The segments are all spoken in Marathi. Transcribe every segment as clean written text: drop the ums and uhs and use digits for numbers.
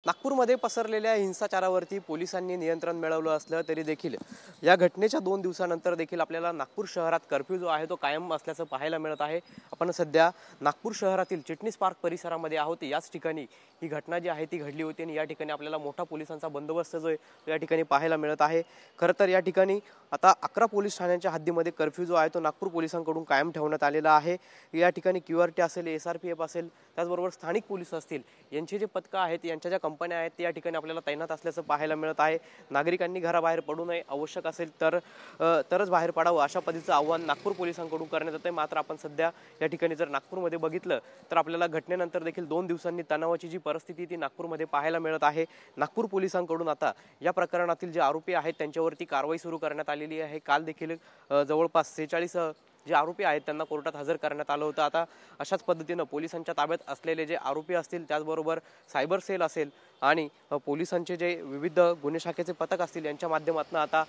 नागपूरमध्ये पसरलेल्या हिंसाचारावरती पोलिसांनी नियंत्रण मिळवलं असलं तरी देखील या घटनेच्या 2 दिवसानंतर देखील आपल्याला नागपूर शहरात कर्फ्यू जो आहे तो कायम असल्याचं पाहायला मिळत आहे। आपण सध्या नागपूर शहरातील चिटणीस पार्क परिसरामध्ये आहोत। याच ठिकाणी ही घटना जी आहे ती घडली होती आणि या ठिकाणी आपल्याला मोठा पोलिसांचा बंदोबस्त जो आहे तो या ठिकाणी पाहायला मिळत आहे। खरं तर या ठिकाणी आता 11 पोलीस ठाण्यांच्या हद्दीमध्ये कर्फ्यू जो आहे तो नागपूर पोलिसांकडून कायम ठेवण्यात आलेला आहे। या ठिकाणी क्यूआरटी असेल, एसआरपीएफ असेल, त्याचबरोबर स्थानिक पोलीस असतील, यांचे जे पथक आहेत, यांच्या ज्या कंपन्या आहेत त्या ठिकाणी आपल्याला तैनात असल्याचं पाहायला मिळत आहे। नागरिकांनी घराबाहेर पडू नये, आवश्यक असेल तरच बाहेर पडावं अशा पद्धतीचं आवाहन नागपूर पोलिसांकडून करण्यात येत आहे। मात्र आपण सध्या या ठिकाणी जर नागपूरमध्ये बघितलं तर आपल्याला घटनेनंतर देखील 2 दिवसांनी तणावाची जी परिस्थिती ती नागपूरमध्ये पाहायला मिळत आहे। नागपूर पोलिसांकडून आता या प्रकरणातील जे आरोपी आहेत त्यांच्यावरती कारवाई सुरू करण्यात आलेली आहे। काल देखील जवळपास 46 जे आरोपी आहेत त्यांना कोर्टात हजर करण्यात आलं होतं। आता अशाच पद्धतीनं पोलिसांच्या ताब्यात असलेले जे आरोपी असतील, त्याचबरोबर सायबर सेल असेल आणि पोलिसांचे जे विविध गुन्हे शाखेचे पथक असतील यांच्या माध्यमातून आता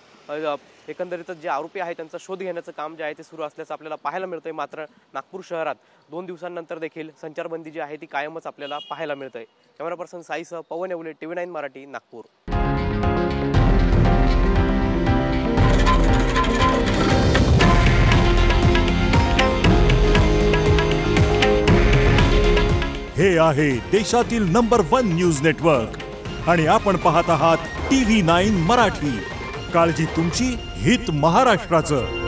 एकंदरीतच जे आरोपी आहेत त्यांचा शोध घेण्याचं काम जे आहे ते सुरू असल्याचं आपल्याला पाहायला मिळतंय। मात्र नागपूर शहरात 2 दिवसांनंतर देखील संचारबंदी जी आहे ती कायमच आपल्याला पाहायला मिळतंय। कॅमेरा पर्सन साईसह पवन येवले, TV9 मराठी, नागपूर। हे आहे देशातील नंबर 1 न्यूज नेटवर्क आणि आपण पाहत आहात TV9 मराठी। काळजी तुमची, हित महाराष्ट्राचं।